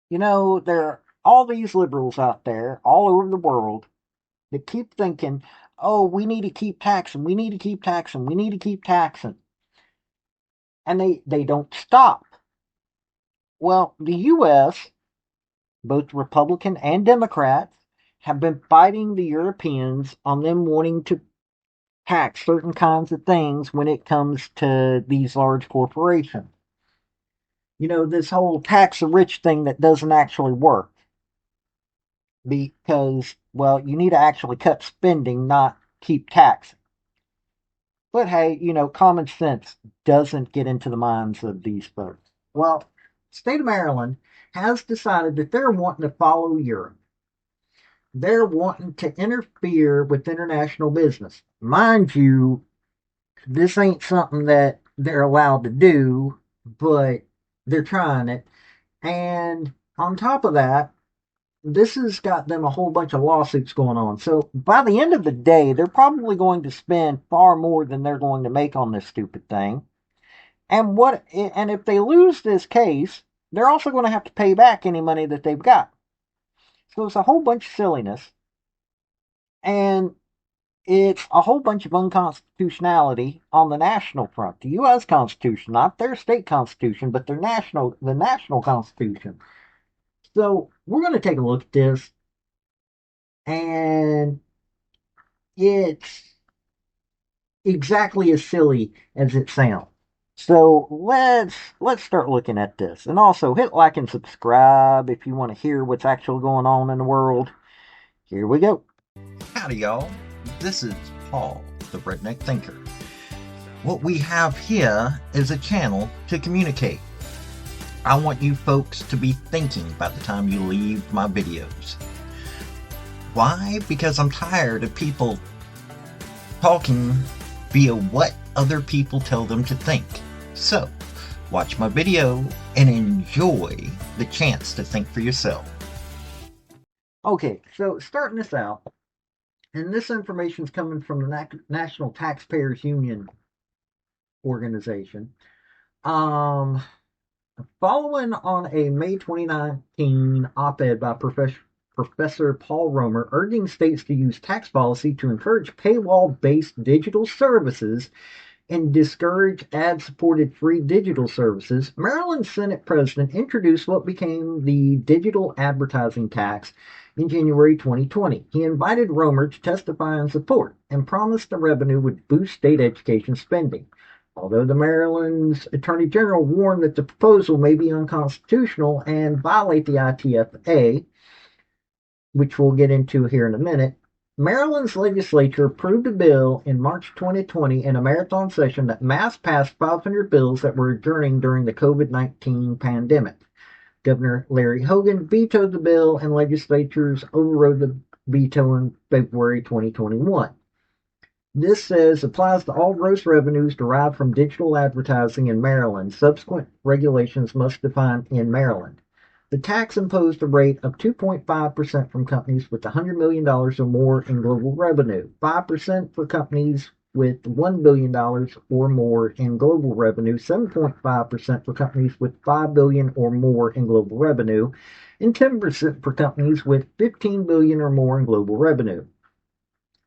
There are all these liberals out there all over the world that keep thinking, oh, we need to keep taxing, we need to keep taxing, we need to keep taxing. And they don't stop. Well, the U.S., both Republican and Democrats, have been fighting the Europeans on them wanting to tax certain kinds of things when it comes to these large corporations. This whole tax the rich thing that doesn't actually work because, well, you need to actually cut spending, not keep taxing. But hey, common sense doesn't get into the minds of these folks. Well, state of Maryland has decided that they're wanting to follow Europe. They're wanting to interfere with international business. Mind you, this ain't something that they're allowed to do, but they're trying it. And on top of that, this has got them a whole bunch of lawsuits going on. So by the end of the day, they're probably going to spend far more than they're going to make on this stupid thing. And if they lose this case, they're also going to have to pay back any money that they've got. So it's a whole bunch of silliness, and it's a whole bunch of unconstitutionality on the national front. The U.S. Constitution, not their state constitution, but the national constitution. So we're going to take a look at this, and it's exactly as silly as it sounds. So let's start looking at this. And also hit like and subscribe if you want to hear what's actually going on in the world. Here we go. Howdy, y'all. This is Paul, the Redneck Thinker. What we have here is a channel to communicate. I want you folks to be thinking by the time you leave my videos. Why? Because I'm tired of people talking via what other people tell them to think. So, watch my video and enjoy the chance to think for yourself. Okay, so starting this out, and this information is coming from the National Taxpayers Union organization. Following on a May 2019 op-ed by Professor Paul Romer urging states to use tax policy to encourage paywall-based digital services and discourage ad-supported free digital services, Maryland Senate President introduced what became the digital advertising tax in January 2020. He invited Romer to testify in support and promised the revenue would boost state education spending. Although the Maryland's Attorney General warned that the proposal may be unconstitutional and violate the ITFA, which we'll get into here in a minute, Maryland's legislature approved a bill in March 2020 in a marathon session that mass passed 500 bills that were adjourning during the COVID-19 pandemic. Governor Larry Hogan vetoed the bill, and legislatures overrode the veto in February 2021. This says applies to all gross revenues derived from digital advertising in Maryland. Subsequent regulations must define in Maryland. The tax imposed a rate of 2.5% from companies with $100 million or more in global revenue, 5% for companies with $1 billion or more in global revenue, 7.5% for companies with $5 billion or more in global revenue, and 10% for companies with $15 billion or more in global revenue.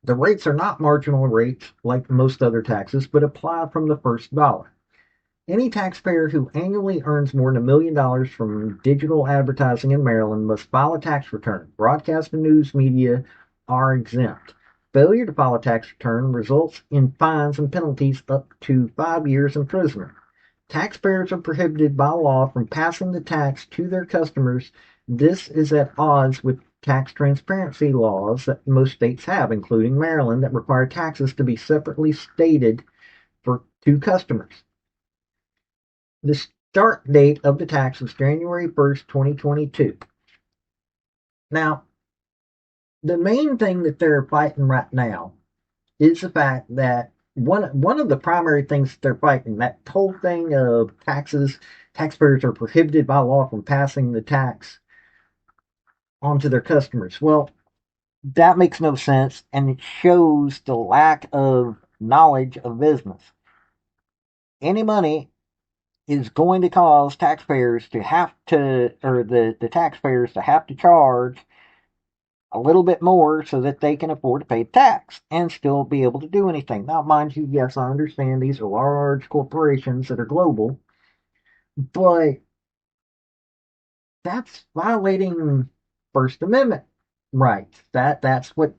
The rates are not marginal rates like most other taxes, but apply from the first dollar. Any taxpayer who annually earns more than $1 million from digital advertising in Maryland must file a tax return. Broadcast and news media are exempt. Failure to file a tax return results in fines and penalties up to 5 years imprisonment. Taxpayers are prohibited by law from passing the tax to their customers. This is at odds with tax transparency laws that most states have, including Maryland, that require taxes to be separately stated to customers. The start date of the tax was January 1st, 2022. Now, the main thing that they're fighting right now is the fact that one of the primary things that they're fighting, that whole thing of taxpayers are prohibited by law from passing the tax onto their customers. Well, that makes no sense, and it shows the lack of knowledge of business. Any money is going to cause taxpayers to have to, or the taxpayers to have to charge a little bit more so that they can afford to pay tax and still be able to do anything. Now, mind you, yes, I understand these are large corporations that are global, but that's violating First Amendment rights. That's what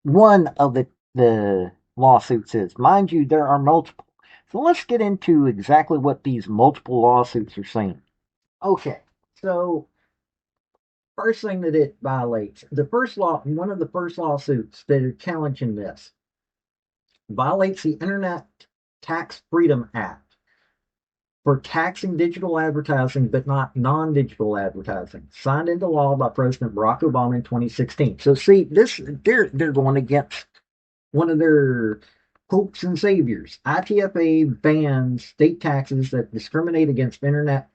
one of the lawsuits is. Mind you, there are multiple. So let's get into exactly what these multiple lawsuits are saying. Okay, so first thing that it violates, one of the first lawsuits that are challenging this violates the Internet Tax Freedom Act for taxing digital advertising but not non-digital advertising, signed into law by President Barack Obama in 2016. So see, this they're going against one of their hopes and saviors. ITFA bans state taxes that discriminate against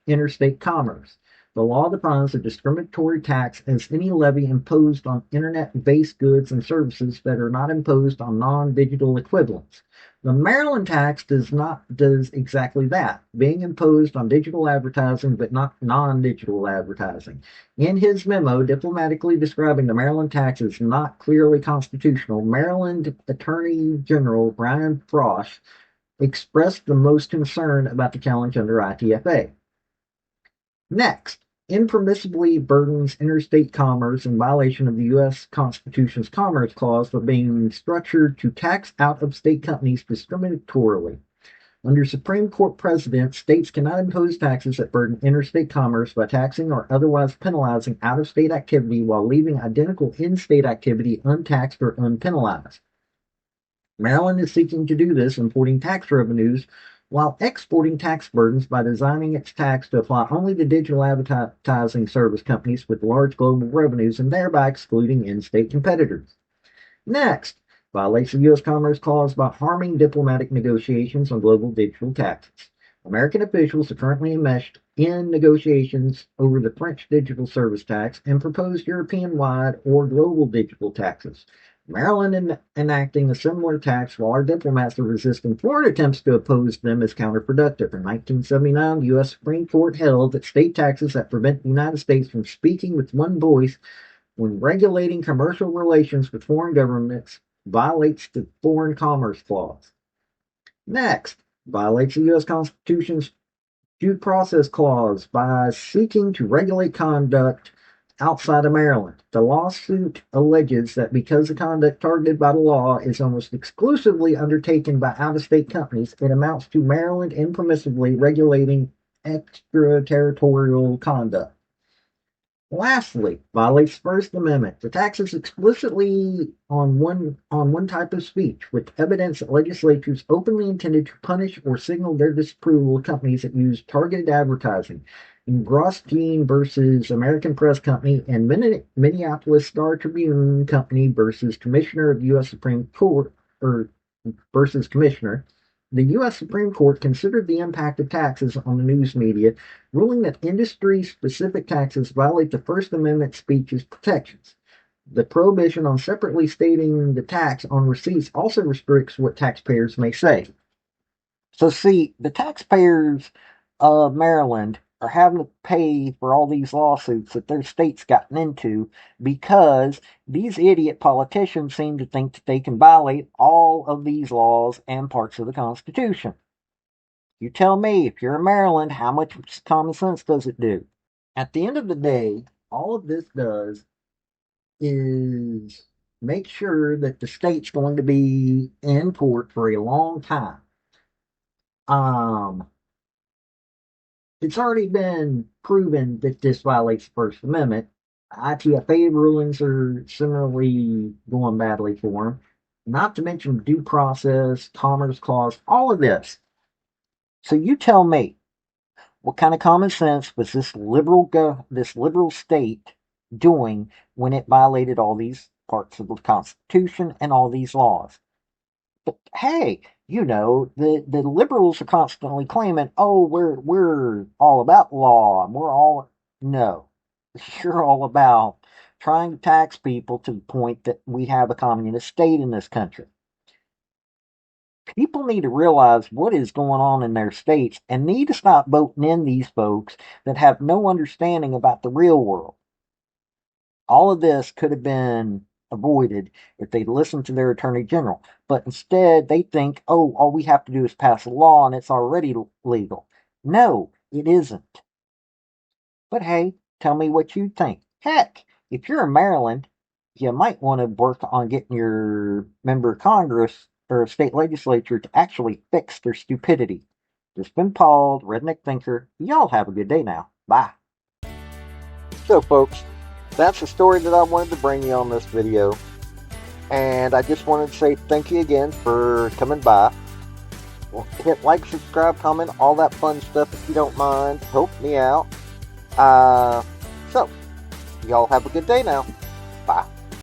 interstate commerce. The law defines a discriminatory tax as any levy imposed on internet-based goods and services that are not imposed on non-digital equivalents. The Maryland tax does exactly that, being imposed on digital advertising but not non-digital advertising. In his memo diplomatically describing the Maryland tax as not clearly constitutional, Maryland Attorney General Brian Frost expressed the most concern about the challenge under ITFA. Next, impermissibly burdens interstate commerce in violation of the U.S. Constitution's Commerce Clause for being structured to tax out-of-state companies discriminatorily. Under Supreme Court precedent, states cannot impose taxes that burden interstate commerce by taxing or otherwise penalizing out-of-state activity while leaving identical in-state activity untaxed or unpenalized. Maryland is seeking to do this, importing tax revenues while exporting tax burdens by designing its tax to apply only to digital advertising service companies with large global revenues and thereby excluding in-state competitors. Next, violates the U.S. Commerce Clause by harming diplomatic negotiations on global digital taxes. American officials are currently enmeshed in negotiations over the French digital service tax and proposed European-wide or global digital taxes. Maryland enacting a similar tax while our diplomats are resisting foreign attempts to oppose them is counterproductive. In 1979, the U.S. Supreme Court held that state taxes that prevent the United States from speaking with one voice when regulating commercial relations with foreign governments violates the Foreign Commerce Clause. Next, violates the U.S. Constitution's Due Process Clause by seeking to regulate conduct outside of Maryland. The lawsuit alleges that because the conduct targeted by the law is almost exclusively undertaken by out-of-state companies, it amounts to Maryland impermissibly regulating extraterritorial conduct. Lastly, violates First Amendment. The tax is explicitly on one type of speech, with evidence that legislatures openly intended to punish or signal their disapproval of companies that use targeted advertising. In Grosjean versus American Press Company and Minneapolis Star Tribune Company versus Commissioner of the U.S. Supreme Court, or versus Commissioner, the U.S. Supreme Court considered the impact of taxes on the news media, ruling that industry-specific taxes violate the First Amendment speech's protections. The prohibition on separately stating the tax on receipts also restricts what taxpayers may say. So see, the taxpayers of Maryland are having to pay for all these lawsuits that their state's gotten into because these idiot politicians seem to think that they can violate all of these laws and parts of the Constitution. You tell me, if you're in Maryland, how much common sense does it do? At the end of the day, all of this does is make sure that the state's going to be in court for a long time. It's already been proven that this violates the First Amendment. ITFA rulings are similarly going badly for them. Not to mention due process, Commerce Clause, all of this. So you tell me, what kind of common sense was this liberal state doing when it violated all these parts of the Constitution and all these laws? But hey, the liberals are constantly claiming, oh, we're all about law and we're all no. You're all about trying to tax people to the point that we have a communist state in this country. People need to realize what is going on in their states and need to stop voting in these folks that have no understanding about the real world. All of this could have been avoided if they listened to their attorney general. But instead, they think, oh, all we have to do is pass a law and it's already legal. No, it isn't. But hey, tell me what you think. Heck, if you're in Maryland, you might want to work on getting your member of Congress or state legislature to actually fix their stupidity. This has been Paul, the Redneck Thinker. Y'all have a good day now. Bye. So, folks, that's the story that I wanted to bring you on this video. And I just wanted to say thank you again for coming by. Well, hit like, subscribe, comment, all that fun stuff if you don't mind. Help me out. So, y'all have a good day now. Bye.